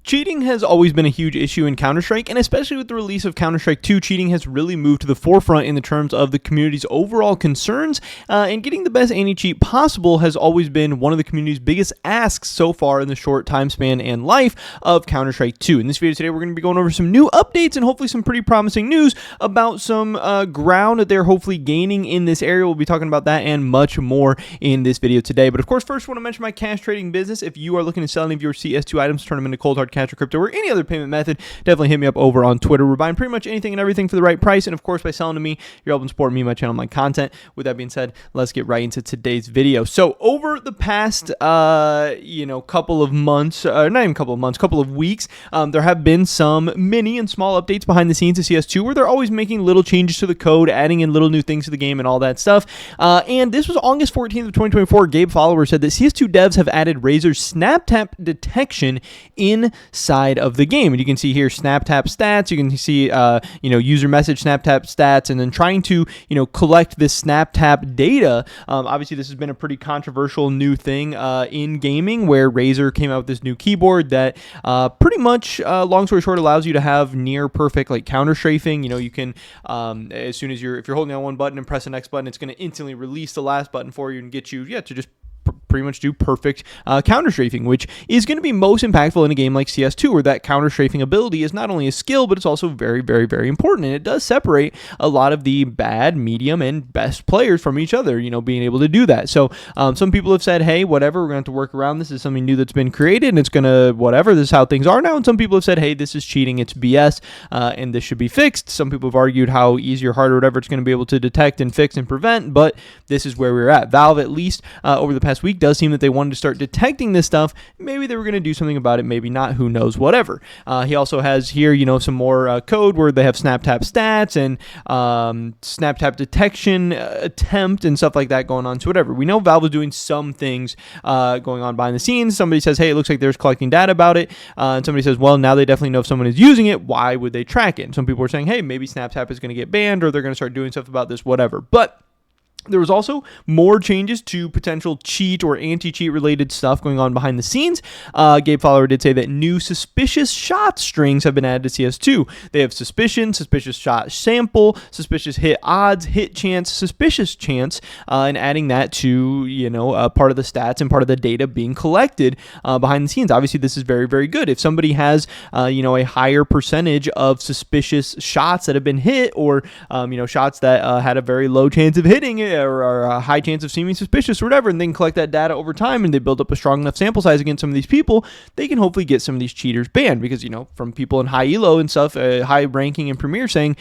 Cheating has always been a huge issue in Counter-Strike, and especially with the release of Counter-Strike 2, cheating has really moved to the forefront in the terms of the community's overall concerns, and getting the best anti-cheat possible has always been one of the community's biggest asks so far in the short time span and life of Counter-Strike 2. In this video today, we're going to be going over some new updates and hopefully some pretty promising news about some ground that they're hopefully gaining in this area. We'll be talking about that and much more in this video today. But of course, first I want to mention my cash trading business. If you are looking to sell any of your CS2 items, turn them into cold hard cash or crypto or any other payment method, definitely hit me up over on Twitter. We're buying pretty much anything and everything for the right price, and of course by selling to me, you're helping support me, my channel, my content. With that being said, let's get right into today's video. So over the past couple of months, not even couple of months, couple of weeks, there have been some mini and small updates behind the scenes of CS2 where they're always making little changes to the code, adding in little new things to the game and all that stuff. And this was August 14th of 2024. Gabe Follower said that CS2 devs have added Razor's Snaptap Detection inside of the game, and you can see here Snaptap stats. You can see user message Snaptap stats, and then trying to collect this Snaptap data. Obviously this has been a pretty controversial new thing in gaming, where Razer came out with this new keyboard that pretty much long story short allows you to have near perfect like counter strafing. You can as soon as if you're holding down one button and press the next button, it's going to instantly release the last button for you and get you to just pretty much do perfect counter strafing, which is going to be most impactful in a game like CS2, where that counter strafing ability is not only a skill, but it's also very, very, very important. And it does separate a lot of the bad, medium, and best players from each other, being able to do that. So some people have said, hey, whatever, we're going to have to work around this. This is something new that's been created, and it's going to, whatever, this is how things are now. And some people have said, hey, this is cheating, it's BS, and this should be fixed. Some people have argued how easy or hard or whatever it's going to be able to detect and fix and prevent, but this is where we're at. Valve, at least over the past week, does seem that they wanted to start detecting this stuff. Maybe they were going to do something about it, maybe not, who knows, whatever. He also has here, some more code where they have Snaptap stats and Snaptap detection attempt and stuff like that going on. So whatever. We know Valve is doing some things going on behind the scenes. Somebody says, hey, it looks like there's collecting data about it. And somebody says, well, now they definitely know if someone is using it. Why would they track it? And some people are saying, hey, maybe Snaptap is going to get banned, or they're going to start doing stuff about this, whatever. But there was also more changes to potential cheat or anti-cheat related stuff going on behind the scenes. Gabe Follower did say that new suspicious shot strings have been added to CS2. They have suspicion, suspicious shot sample, suspicious hit odds, hit chance, suspicious chance, and adding that to, part of the stats and part of the data being collected behind the scenes. Obviously, this is very, very good. If somebody has, a higher percentage of suspicious shots that have been hit, or, shots that had a very low chance of hitting it, or a high chance of seeming suspicious or whatever, and they can collect that data over time and they build up a strong enough sample size against some of these people, they can hopefully get some of these cheaters banned, because, from people in high elo and stuff, high ranking and premier saying,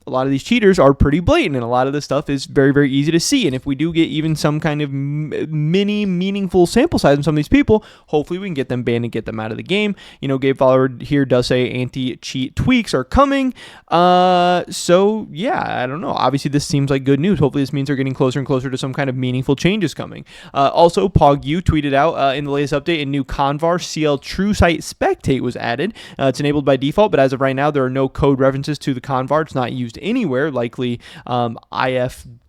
a lot of these cheaters are pretty blatant, and a lot of this stuff is very, very easy to see. And if we do get even some kind of mini meaningful sample size on some of these people, hopefully we can get them banned and get them out of the game. Gabe Follower here does say anti-cheat tweaks are coming. So yeah, I don't know. Obviously this seems like good news. Hopefully this means they're getting closer and closer to some kind of meaningful changes coming. Also, PogU tweeted out in the latest update, a new Convar CL True Sight Spectate was added. It's enabled by default, but as of right now, there are no code references to the Convar. It's not used anywhere, likely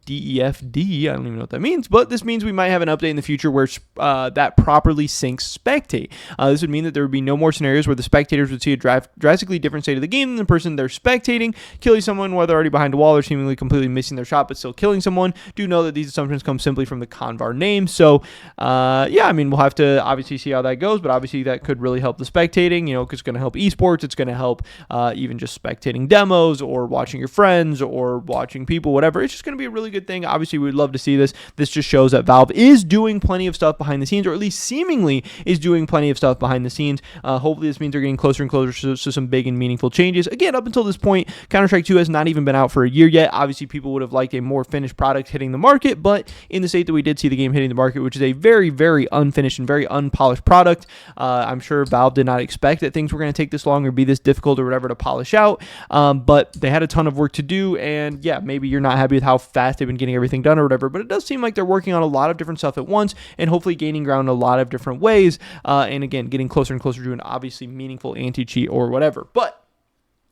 DEFD, I don't even know what that means, but this means we might have an update in the future where that properly syncs spectate. This would mean that there would be no more scenarios where the spectators would see a drastically different state of the game than the person they're spectating, killing someone while they're already behind a wall or seemingly completely missing their shot but still killing someone. Do know that these assumptions come simply from the Convar name. So we'll have to obviously see how that goes, but obviously that could really help the spectating, because it's going to help esports. It's going to help even just spectating demos or watching your friends or watching people, whatever. It's just going to be a really good thing. Obviously, we'd love to see this. This just shows that Valve is doing plenty of stuff behind the scenes, or at least seemingly is doing plenty of stuff behind the scenes. Hopefully, this means they're getting closer and closer to some big and meaningful changes. Again, up until this point, Counter-Strike 2 has not even been out for a year yet. Obviously, people would have liked a more finished product hitting the market, but in the state that we did see the game hitting the market, which is a very, very unfinished and very unpolished product, I'm sure Valve did not expect that things were going to take this long or be this difficult or whatever to polish out, but they had a ton of work to do, and yeah, maybe you're not happy with how fast they've been getting everything done or whatever, but it does seem like they're working on a lot of different stuff at once and hopefully gaining ground in a lot of different ways, and again, getting closer and closer to an obviously meaningful anti-cheat or whatever. But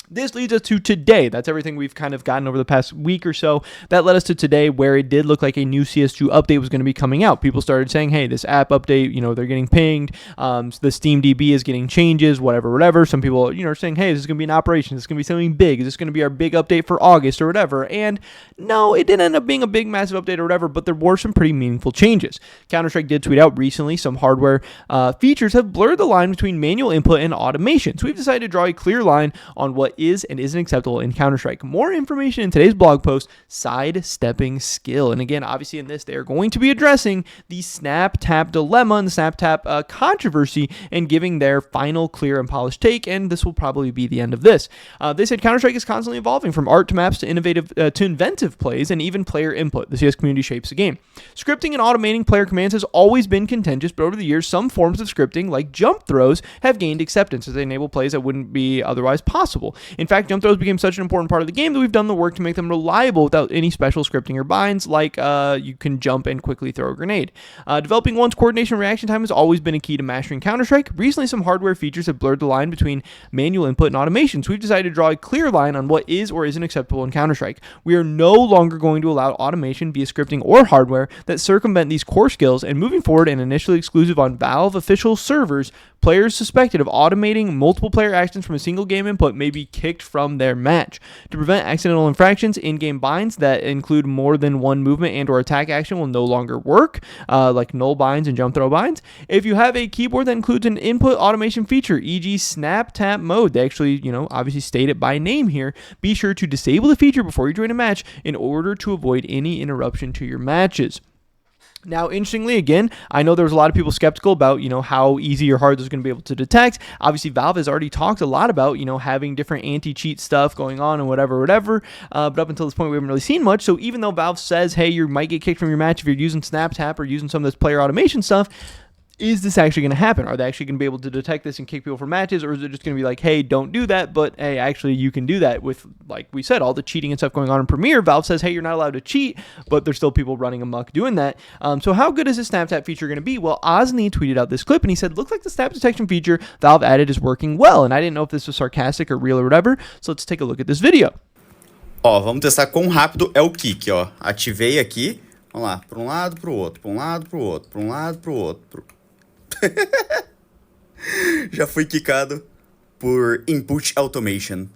This leads us to today. That's everything we've kind of gotten over the past week or so. That led us to today, where it did look like a new CS2 update was going to be coming out. People started saying, hey, this app update, they're getting pinged. The Steam DB is getting changes, whatever. Some people, are saying, hey, this is going to be an operation. This is going to be something big. Is this going to be our big update for August or whatever? And no, it didn't end up being a big, massive update or whatever, but there were some pretty meaningful changes. Counter-Strike did tweet out recently some hardware features have blurred the line between manual input and automation. So we've decided to draw a clear line on what is and isn't acceptable in Counter-Strike. More information in today's blog post, Sidestepping Skill. And again, obviously in this, they are going to be addressing the Snaptap dilemma and the Snaptap controversy and giving their final clear and polished take, and this will probably be the end of this. They said Counter-Strike is constantly evolving from art to maps to inventive plays and even player input. The CS community shapes the game. Scripting and automating player commands has always been contentious, but over the years, some forms of scripting, like jump throws, have gained acceptance as they enable plays that wouldn't be otherwise possible. In fact, jump throws became such an important part of the game that we've done the work to make them reliable without any special scripting or binds, like you can jump and quickly throw a grenade. Developing one's coordination and reaction time has always been a key to mastering Counter-Strike. Recently, some hardware features have blurred the line between manual input and automation, so we've decided to draw a clear line on what is or isn't acceptable in Counter-Strike. We are no longer going to allow automation via scripting or hardware that circumvent these core skills, and moving forward and initially exclusive on Valve official servers, players suspected of automating multiple player actions from a single game input may be kicked from their match. To prevent accidental infractions, in-game binds that include more than one movement and or attack action will no longer work, like null binds and jump throw binds. If you have a keyboard that includes an input automation feature, e.g. snap tap mode, they actually, obviously state it by name here, be sure to disable the feature before you join a match in order to avoid any interruption to your matches. Now, interestingly, again, I know there was a lot of people skeptical about, how easy or hard this is going to be able to detect. Obviously, Valve has already talked a lot about, having different anti-cheat stuff going on and whatever. But up until this point, we haven't really seen much. So even though Valve says, hey, you might get kicked from your match if you're using Snaptap or using some of this player automation stuff, is this actually going to happen? Are they actually going to be able to detect this and kick people from matches? Or is it just going to be like, hey, don't do that, but hey, actually you can do that with, like we said, all the cheating and stuff going on in Premiere. Valve says, hey, you're not allowed to cheat, but there's still people running amok doing that. So how good is this Snaptap feature going to be? Well, Osni tweeted out this clip and he said, looks like the snap detection feature Valve added is working well. And I didn't know if this was sarcastic or real or whatever. So let's take a look at this video. Ó, vamos testar quão rápido é o kick, ó. Ativei aqui. Vamos lá, para lado, para outro, para lado, para outro, para lado, para outro. Já fui quicado por input automation.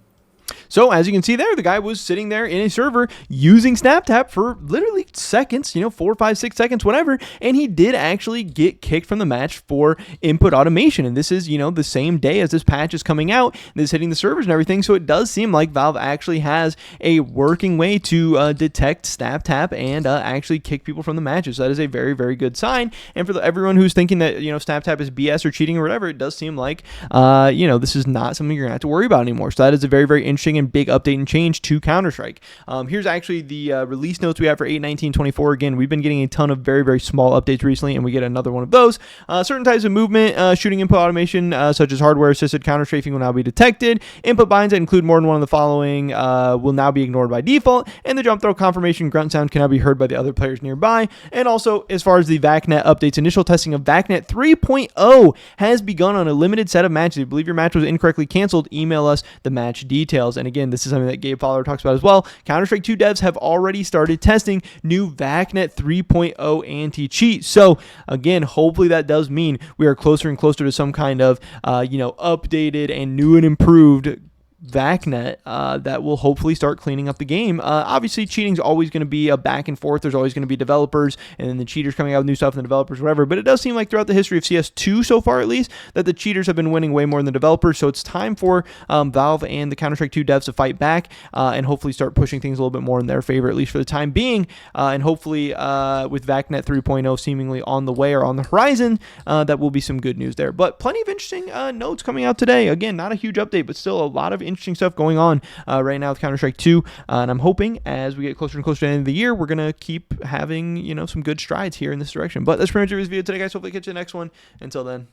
So as you can see there, the guy was sitting there in a server using Snaptap for literally seconds, 4, 5, 6 seconds, whatever. And he did actually get kicked from the match for input automation. And this is, the same day as this patch is coming out. This is hitting the servers and everything. So it does seem like Valve actually has a working way to detect Snaptap and actually kick people from the matches. So that is a very, very good sign. And for everyone who's thinking that, Snaptap is BS or cheating or whatever, it does seem like, this is not something you're going to have to worry about anymore. So that is a very, very interesting and big update and change to Counter-Strike. Here's actually the release notes we have for 8.19.24. Again, we've been getting a ton of very, very small updates recently, and we get another one of those. Certain types of movement, shooting input automation, such as hardware-assisted counter-strafing will now be detected. Input binds that include more than one of the following will now be ignored by default, and the jump throw confirmation grunt sound can now be heard by the other players nearby. And also, as far as the VACnet updates, initial testing of VACnet 3.0 has begun on a limited set of matches. If you believe your match was incorrectly canceled, email us the match details. And again, this is something that Gabe Fowler talks about as well. Counter-Strike 2 devs have already started testing new VACnet 3.0 anti-cheat. So again, hopefully that does mean we are closer and closer to some kind of, updated and new and improved VACnet that will hopefully start cleaning up the game. Obviously, cheating is always going to be a back and forth. There's always going to be developers and then the cheaters coming out with new stuff and the developers, whatever. But it does seem like throughout the history of CS2 so far, at least, that the cheaters have been winning way more than the developers. So it's time for Valve and the Counter-Strike 2 devs to fight back and hopefully start pushing things a little bit more in their favor, at least for the time being. And hopefully with VACnet 3.0 seemingly on the way or on the horizon, that will be some good news there. But plenty of interesting notes coming out today. Again, not a huge update, but still a lot of interesting stuff going on right now with Counter-Strike 2, and I'm hoping as we get closer and closer to the end of the year, we're gonna keep having some good strides here in this direction. But that's pretty much this video today, guys. Hopefully catch you in the next one. Until then,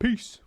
peace.